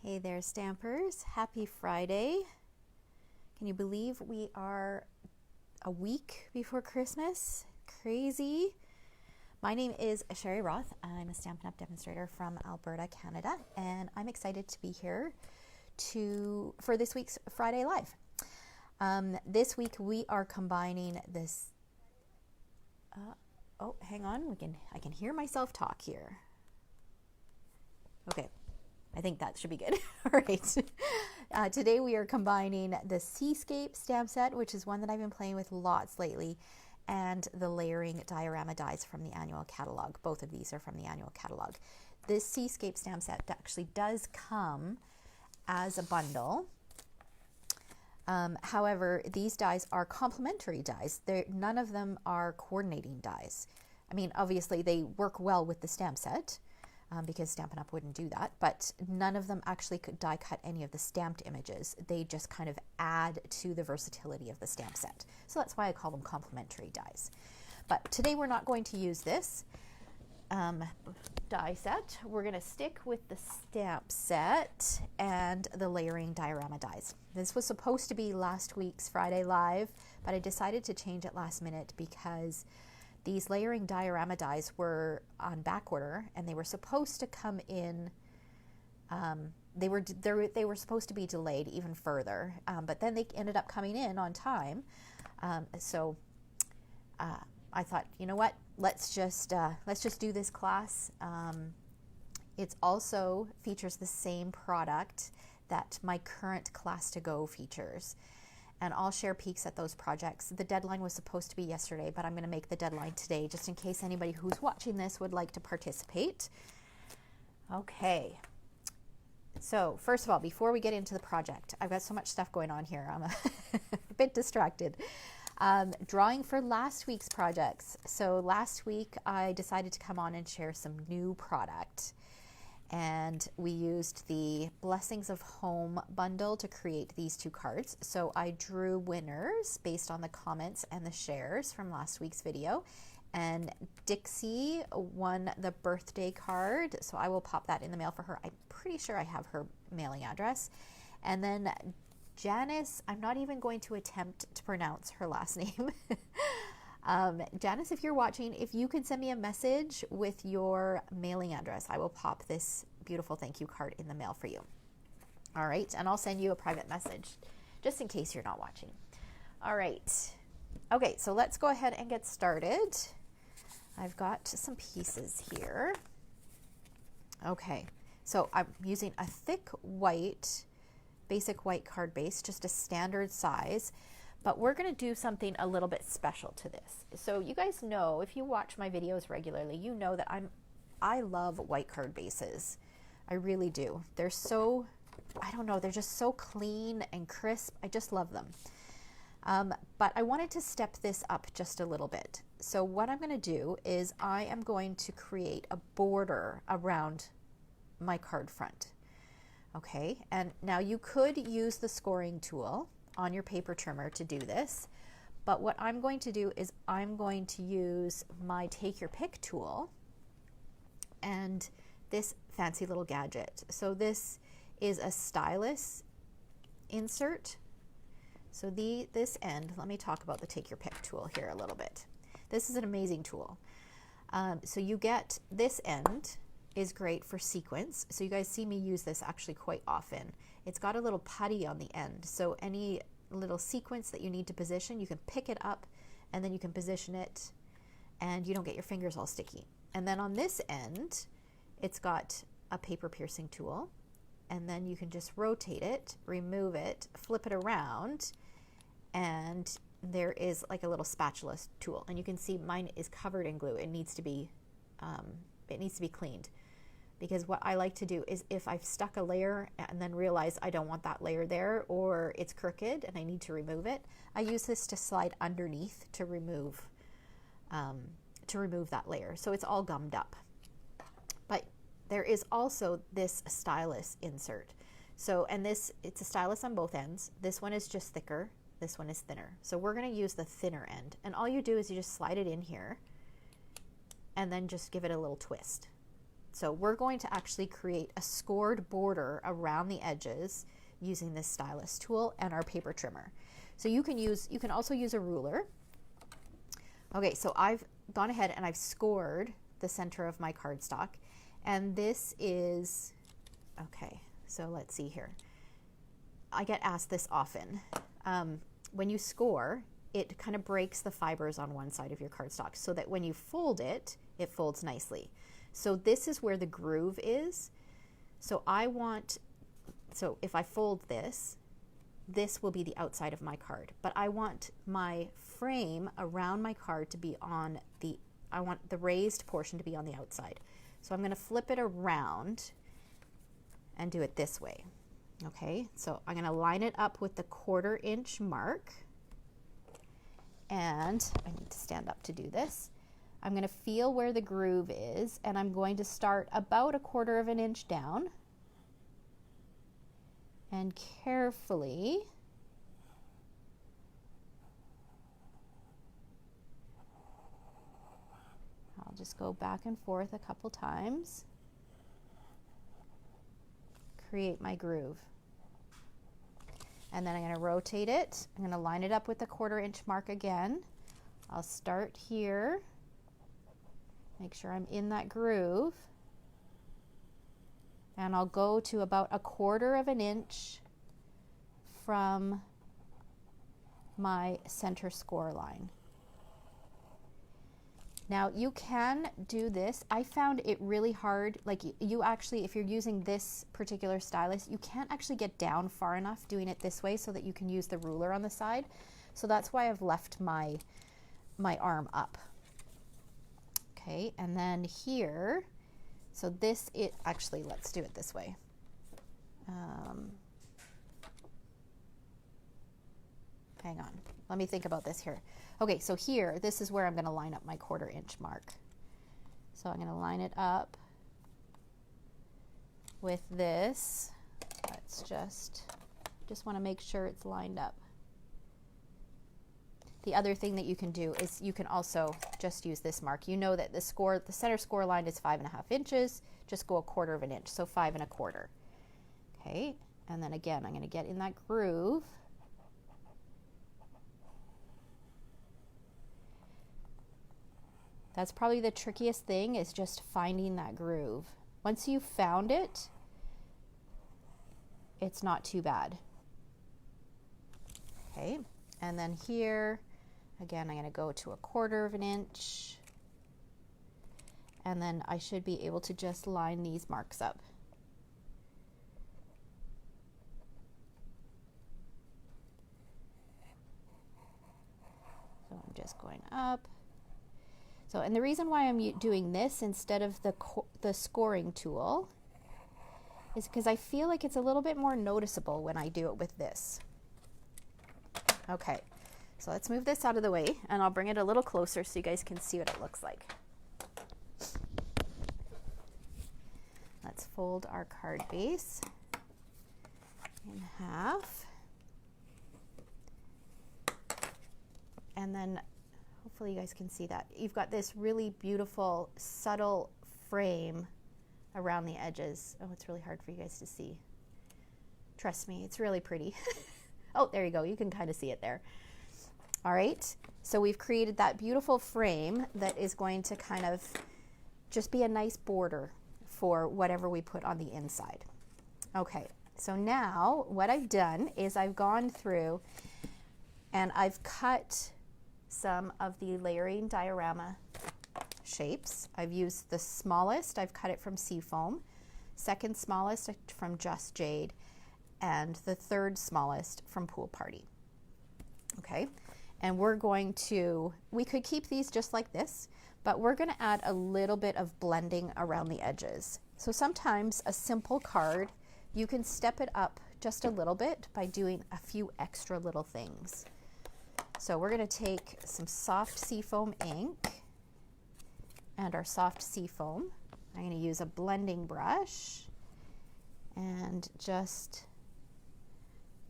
Hey there, Stampers. Happy Friday. Can you believe we are a week before Christmas? Crazy. My name is Sherry Roth. I'm a Stampin' Up! Demonstrator from Alberta, Canada, and I'm excited to be here for this week's Friday Live. This week we are combining this. Oh, hang on. I can hear myself talk here. Okay. I think that should be good. All right. Today we are combining the Seascape stamp set, which is one that I've been playing with lots lately, and the layering diorama dies from the annual catalog. Both of these are from the annual catalog. This Seascape stamp set actually does come as a bundle. However, these dies are complementary dies. None of them are coordinating dies. I mean, obviously they work well with the stamp set, because Stampin' Up! Wouldn't do that, but none of them actually could die cut any of the stamped images. They just kind of add to the versatility of the stamp set. So that's why I call them complementary dies. But today we're not going to use this die set. We're going to stick with the stamp set and the layering diorama dies. This was supposed to be last week's Friday Live, but I decided to change it last minute because these layering diorama dies were on back order, and they were supposed to come in. They were supposed to be delayed even further, but then they ended up coming in on time. So I thought, you know what? Let's just do this class. It also features the same product that my current class to go features. And I'll share peeks at those projects. The deadline was supposed to be yesterday, but I'm going to make the deadline today just in case anybody who's watching this would like to participate. Okay. So first of all, before we get into the project, I've got so much stuff going on here. I'm a bit distracted. Drawing for last week's projects. So last week I decided to come on and share some new product. And we used the Blessings of Home bundle to create these two cards. So I drew winners based on the comments and the shares from last week's video. And Dixie won the birthday card, so I will pop that in the mail for her. I'm pretty sure I have her mailing address. And then Janice, I'm not even going to attempt to pronounce her last name. Janice, if you're watching, if you can send me a message with your mailing address, I will pop this beautiful thank you card in the mail for you. All right, and I'll send you a private message just in case you're not watching. All right. Okay, so let's go ahead and get started. I've got some pieces here. Okay, so I'm using a thick white, basic white card base, just a standard size. But we're going to do something a little bit special to this. So you guys know, if you watch my videos regularly, you know that I love white card bases. I really do. They're so, I don't know, they're just so clean and crisp. I just love them. But I wanted to step this up just a little bit. So what I'm going to do is I am going to create a border around my card front. Okay, and now you could use the scoring tool on your paper trimmer to do this, but what I'm going to do is I'm going to use my take your pick tool and this fancy little gadget. So this is a Stylus Insert. So this end, let me talk about the take your pick tool here a little bit. This is an amazing tool. So you get this end is great for sequence. So you guys see me use this actually quite often. It's got a little putty on the end, so any little sequence that you need to position, you can pick it up and then you can position it and you don't get your fingers all sticky. And then on this end, it's got a paper piercing tool, and then you can just rotate it, remove it, flip it around, and there is like a little spatula tool. And you can see mine is covered in glue. It needs to be cleaned. Because what I like to do is if I've stuck a layer and then realize I don't want that layer there, or it's crooked and I need to remove it, I use this to slide underneath to remove that layer. So it's all gummed up. But there is also this Stylus Insert. So, and it's a stylus on both ends. This one is just thicker. This one is thinner. So we're going to use the thinner end. And all you do is you just slide it in here and then just give it a little twist. So we're going to actually create a scored border around the edges using this stylus tool and our paper trimmer. So you can also use a ruler. Okay, so I've gone ahead and I've scored the center of my cardstock, and this is, okay, so let's see here. I get asked this often. When you score, it kind of breaks the fibers on one side of your cardstock so that when you fold it, it folds nicely. So this is where the groove is. So so if I fold this, this will be the outside of my card, but I want my frame around my card to be on I want the raised portion to be on the outside. So I'm going to flip it around and do it this way. Okay, so I'm going to line it up with the 1/4 inch mark, and I need to stand up to do this. I'm going to feel where the groove is, and I'm going to start about 1/4 inch down, and carefully I'll just go back and forth a couple times, create my groove. And then I'm going to rotate it. I'm going to line it up with the 1/4 inch mark again. I'll start here, make sure I'm in that groove, and I'll go to about 1/4 inch from my center score line. Now you can do this. I found it really hard, like you actually, if you're using this particular stylus, you can't actually get down far enough doing it this way so that you can use the ruler on the side. So that's why I've left my arm up. Okay, and then here, so actually, let's do it this way. Hang on, let me think about this here. Okay, so here, this is where I'm going to line up my 1/4 inch mark. So I'm going to line it up with this. Let's just want to make sure it's lined up. The other thing that you can do is you can also just use this mark. You know that the center score line is 5.5 inches. Just go 1/4 inch, so 5 1/4. Okay, and then again, I'm going to get in that groove. That's probably the trickiest thing, is just finding that groove. Once you've found it, it's not too bad. Okay, and then here, again, I'm going to go to 1/4 inch, and then I should be able to just line these marks up. So I'm just going up. So, and the reason why I'm doing this instead of the scoring tool is because I feel like it's a little bit more noticeable when I do it with this. Okay, so let's move this out of the way, and I'll bring it a little closer so you guys can see what it looks like. Let's fold our card base in half, and then hopefully you guys can see that. You've got this really beautiful, subtle frame around the edges. Oh, it's really hard for you guys to see. Trust me, it's really pretty. Oh, there you go. You can kind of see it there. All right, so we've created that beautiful frame that is going to kind of just be a nice border for whatever we put on the inside. Okay, so now what I've done is I've gone through and I've cut some of the layering diorama shapes. I've used the smallest, I've cut it from Seafoam, second smallest from Just Jade, and the third smallest from Pool Party. Okay, and we could keep these just like this, but we're going to add a little bit of blending around the edges. So sometimes a simple card, you can step it up just a little bit by doing a few extra little things. So we're going to take some soft Seafoam ink and our soft Seafoam. I'm going to use a blending brush and just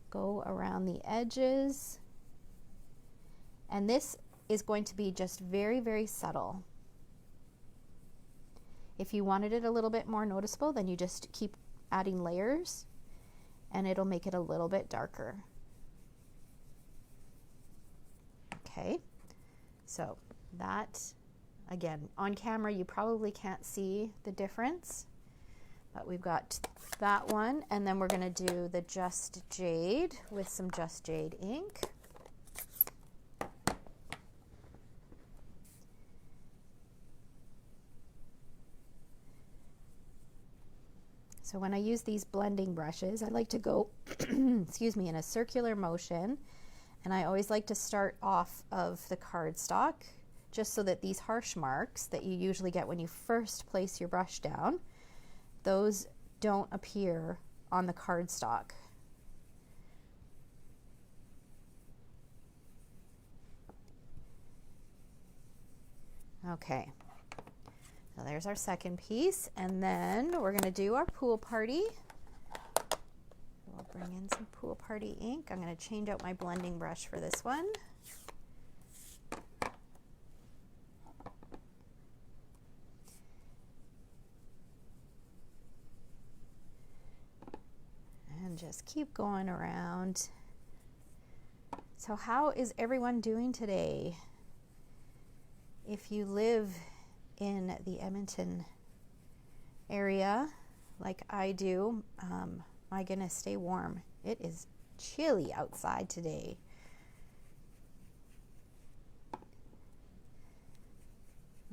go around the edges. And this is going to be just very, very subtle. If you wanted it a little bit more noticeable, then you just keep adding layers and it'll make it a little bit darker. Okay, so that, again, on camera you probably can't see the difference, but we've got that one, and then we're going to do the Just Jade with some Just Jade ink. So when I use these blending brushes, I like to go, excuse me, in a circular motion, and I always like to start off of the cardstock, just so that these harsh marks that you usually get when you first place your brush down, those don't appear on the cardstock. Okay. So there's our second piece, and then we're going to do our pool party. We'll bring in some pool party ink. I'm going to change out my blending brush for this one. And just keep going around. So how is everyone doing today? If you live in the Edmonton area like I do, my goodness, stay warm. It is chilly outside today.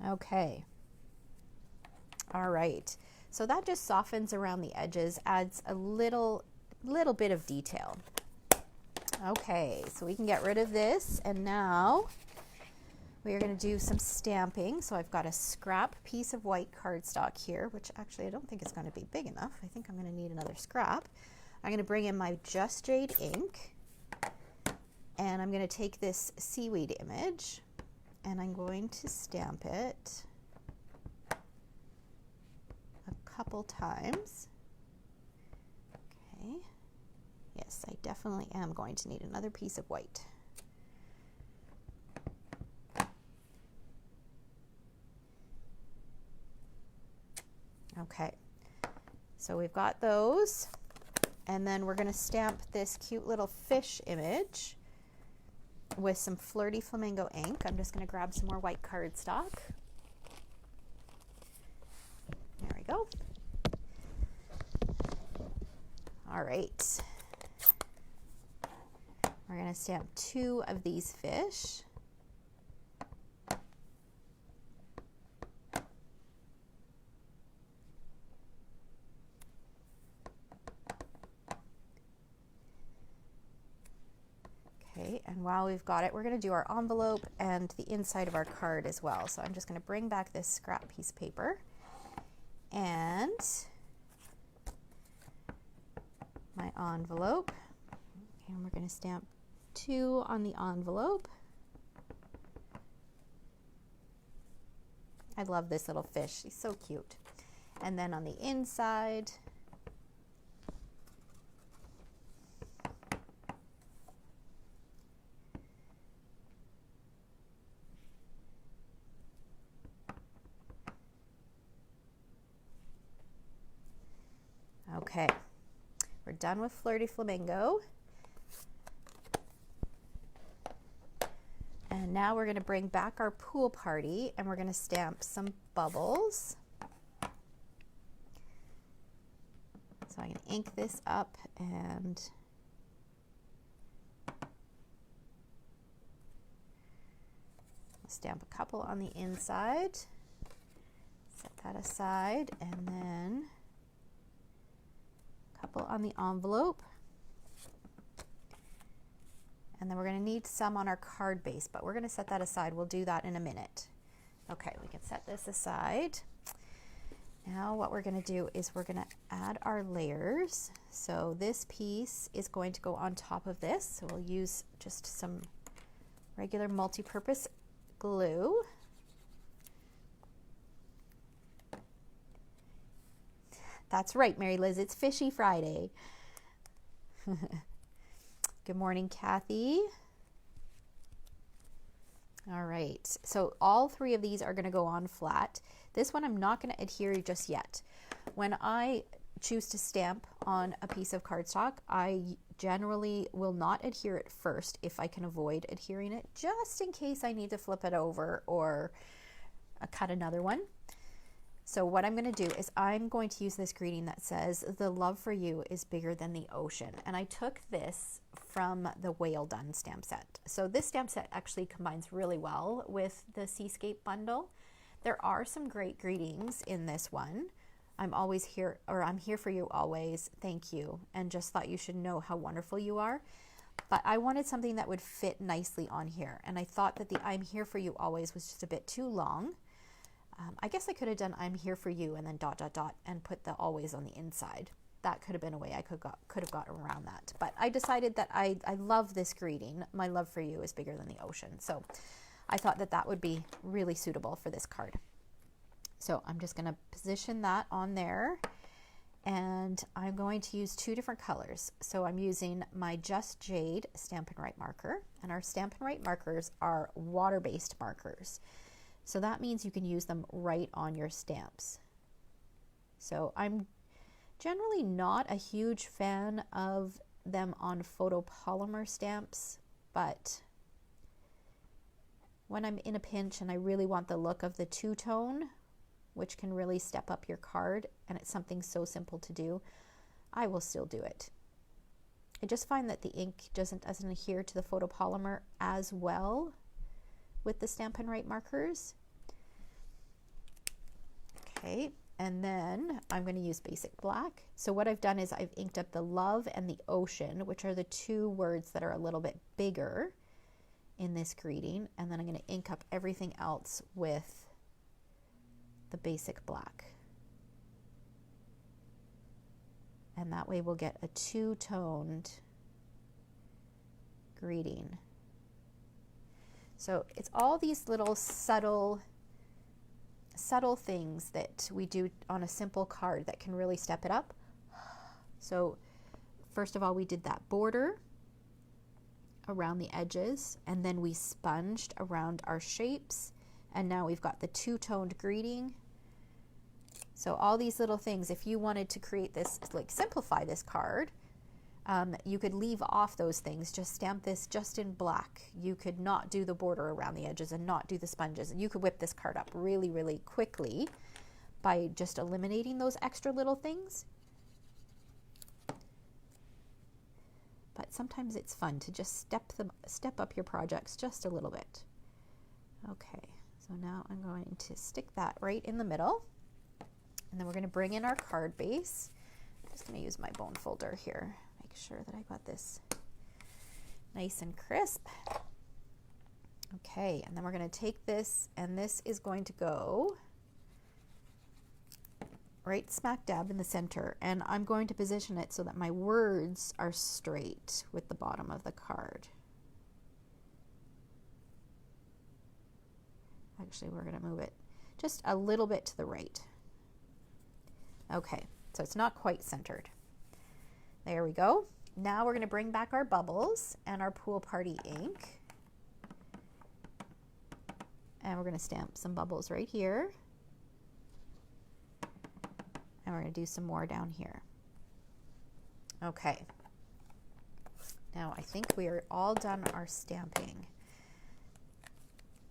Okay. All right. So that just softens around the edges, adds a little bit of detail. Okay, so we can get rid of this, and now we are going to do some stamping. So I've got a scrap piece of white cardstock here, which actually I don't think is going to be big enough. I think I'm going to need another scrap. I'm going to bring in my Just Jade ink, and I'm going to take this seaweed image, and I'm going to stamp it a couple times. Okay. Yes, I definitely am going to need another piece of white. Okay, so we've got those, and then we're going to stamp this cute little fish image with some Flirty Flamingo ink. I'm just going to grab some more white cardstock. There we go. All right. We're going to stamp 2 of these fish. Okay, and while we've got it, we're going to do our envelope and the inside of our card as well. So I'm just going to bring back this scrap piece of paper, and my envelope, and we're going to stamp 2 on the envelope. I love this little fish, she's so cute. And then on the inside, okay, we're done with Flirty Flamingo. And now we're going to bring back our pool party, and we're going to stamp some bubbles. So I'm going to ink this up and stamp a couple on the inside. Set that aside, and then a couple on the envelope. And then we're going to need some on our card base, but we're going to set that aside. We'll do that in a minute. Okay, we can set this aside. Now what we're going to do is we're going to add our layers. So this piece is going to go on top of this. So we'll use just some regular multi-purpose glue. That's right, Mary Liz, it's Fishy Friday. Good morning, Kathy. All right, so all 3 of these are going to go on flat. This one I'm not going to adhere just yet. When I choose to stamp on a piece of cardstock, I generally will not adhere it first if I can avoid adhering it, just in case I need to flip it over or cut another one. So what I'm going to do is I'm going to use this greeting that says, "The love for you is bigger than the ocean." And I took this from the Whale Done stamp set. So this stamp set actually combines really well with the Seascape bundle. There are some great greetings in this one. I'm always here, or I'm here for you always, thank you, and just thought you should know how wonderful you are. But I wanted something that would fit nicely on here. And I thought that the "I'm here for you always" was just a bit too long. I guess I could have done "I'm here for you" and then dot, dot, dot, and put the "always" on the inside. That could have been a way I could have gotten around that. But I decided that I love this greeting. "My love for you is bigger than the ocean." So I thought that that would be really suitable for this card. So I'm just going to position that on there. And I'm going to use two different colors. So I'm using my Just Jade Stampin' Write marker. And our Stampin' Write markers are water-based markers. So that means you can use them right on your stamps. So I'm generally not a huge fan of them on photopolymer stamps, but when I'm in a pinch and I really want the look of the two-tone, which can really step up your card, and it's something so simple to do, I will still do it. I just find that the ink doesn't adhere to the photopolymer as well with the Stampin' Write markers. Okay, and then I'm going to use basic black. So what I've done is I've inked up the love and the ocean, which are the two words that are a little bit bigger in this greeting, and then I'm going to ink up everything else with the basic black. And that way we'll get a two-toned greeting. So it's all these little subtle things that we do on a simple card that can really step it up. So first of all, we did that border around the edges, and then we sponged around our shapes, and now we've got the two-toned greeting. So all these little things, if you wanted to create this, like simplify this card, you could leave off those things, just stamp this just in black. You could not do the border around the edges and not do the sponges, and you could whip this card up really, really quickly by just eliminating those extra little things. But sometimes it's fun to just step up your projects just a little bit. Okay, so now I'm going to stick that right in the middle, and then we're going to bring in our card base. I'm just going to use my bone folder here. Make sure that I got this nice and crisp. Okay, and then we're going to take this, and this is going to go right smack dab in the center, and I'm going to position it so that my words are straight with the bottom of the card. Actually, we're going to move it just a little bit to the right. Okay, so it's not quite centered. There we go. Now we're going to bring back our bubbles and our Pool Party ink. And we're going to stamp some bubbles right here. And we're going to do some more down here. Okay. Now I think we are all done our stamping.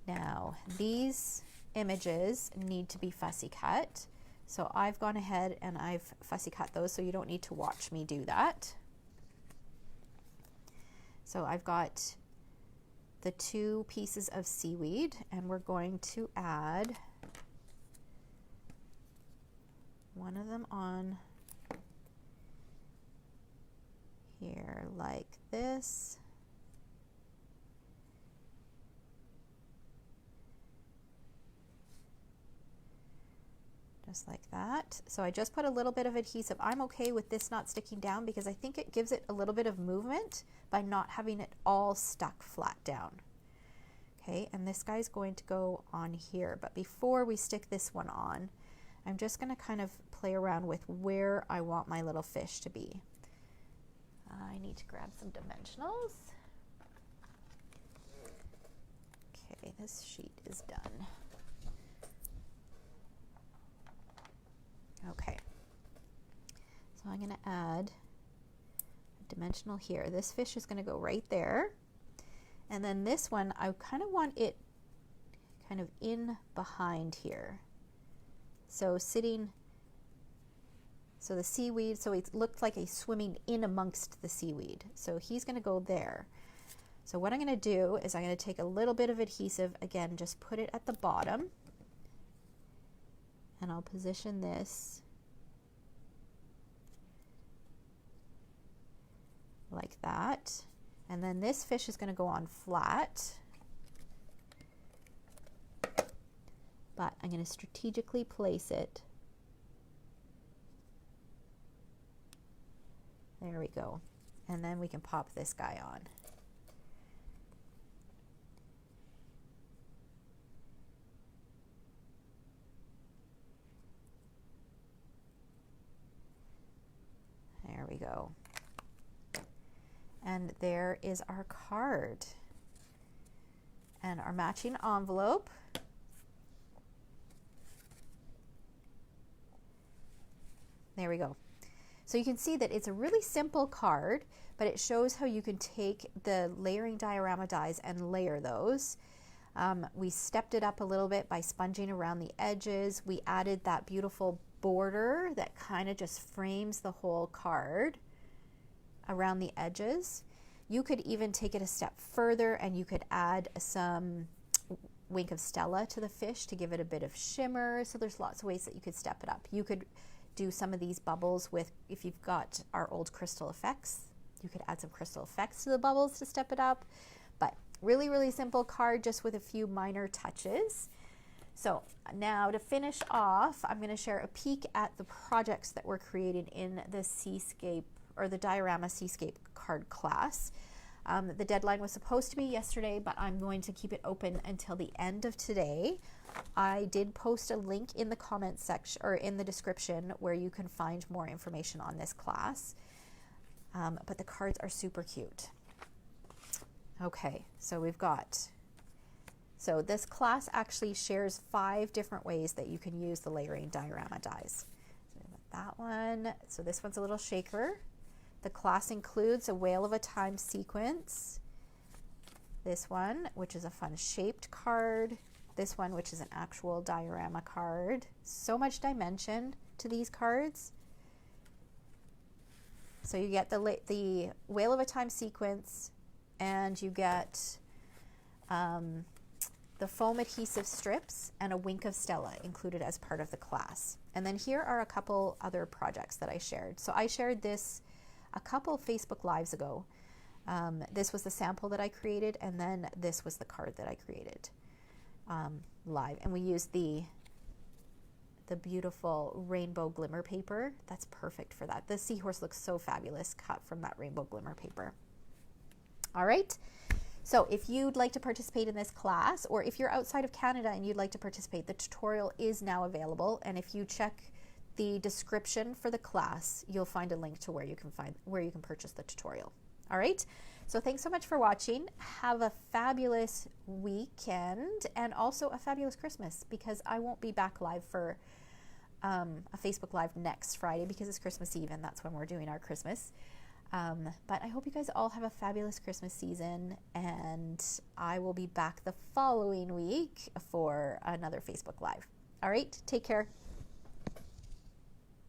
Now these images need to be fussy cut. So I've gone ahead and I've fussy cut those, so you don't need to watch me do that. So I've got the two pieces of seaweed, and we're going to add one of them on here like this. Just like that. So I just put a little bit of adhesive. I'm okay with this not sticking down because I think it gives it a little bit of movement by not having it all stuck flat down. Okay, and this guy's going to go on here. But before we stick this one on, I'm just going to kind of play around with where I want my little fish to be. I need to grab some dimensionals. Okay, this sheet is done. Okay, so I'm going to add a dimensional here. This fish is going to go right there. And then this one, I kind of want it kind of in behind here. So sitting, so the seaweed, so it looked like he's swimming in amongst the seaweed. So he's going to go there. So what I'm going to do is I'm going to take a little bit of adhesive, again, just put it at the bottom. And I'll position this like that. And then this fish is going to go on flat. But I'm going to strategically place it. There we go. And then we can pop this guy on. There we go. And there is our card and our matching envelope. There we go. So you can see that it's a really simple card, but it shows how you can take the layering diorama dies and layer those. We stepped it up a little bit by sponging around the edges. We added that beautiful border that kind of just frames the whole card around the edges. You could even take it a step further and you could add some wink of Stella to the fish to give it a bit of shimmer. So there's lots of ways that you could step it up. You could do some of these bubbles with, if you've got our old crystal effects, you could add some crystal effects to the bubbles to step it up. But really, really simple card just with a few minor touches. So now to finish off, I'm going to share a peek at the projects that were created in the Seascape or the Diorama Seascape card class. The deadline was supposed to be yesterday, but I'm going to keep it open until the end of today. I did post a link in the comments section or in the description where you can find more information on this class. But the cards are super cute. Okay, so we've got, so this class actually shares 5 different ways that you can use the layering diorama dies. So we've got that one. So this one's a little shaker. The class includes a Whale of a Time sequence. This one, which is a fun shaped card. This one, which is an actual diorama card. So much dimension to these cards. So you get the Whale of a Time sequence, and you get the foam adhesive strips and a wink of Stella included as part of the class. And then here are a couple other projects that I shared. So I shared this a couple Facebook Lives ago. This was the sample that I created, and then this was the card that I created live. And we used the beautiful rainbow glimmer paper. That's perfect for that. The seahorse looks so fabulous cut from that rainbow glimmer paper. All right. So if you'd like to participate in this class, or if you're outside of Canada and you'd like to participate, the tutorial is now available. And if you check the description for the class, you'll find a link to where you can purchase the tutorial. All right. So thanks so much for watching. Have a fabulous weekend and also a fabulous Christmas, because I won't be back live for a Facebook Live next Friday because it's Christmas Eve and that's when we're doing our Christmas. But I hope you guys all have a fabulous Christmas season, and I will be back the following week for another Facebook Live. All right, take care.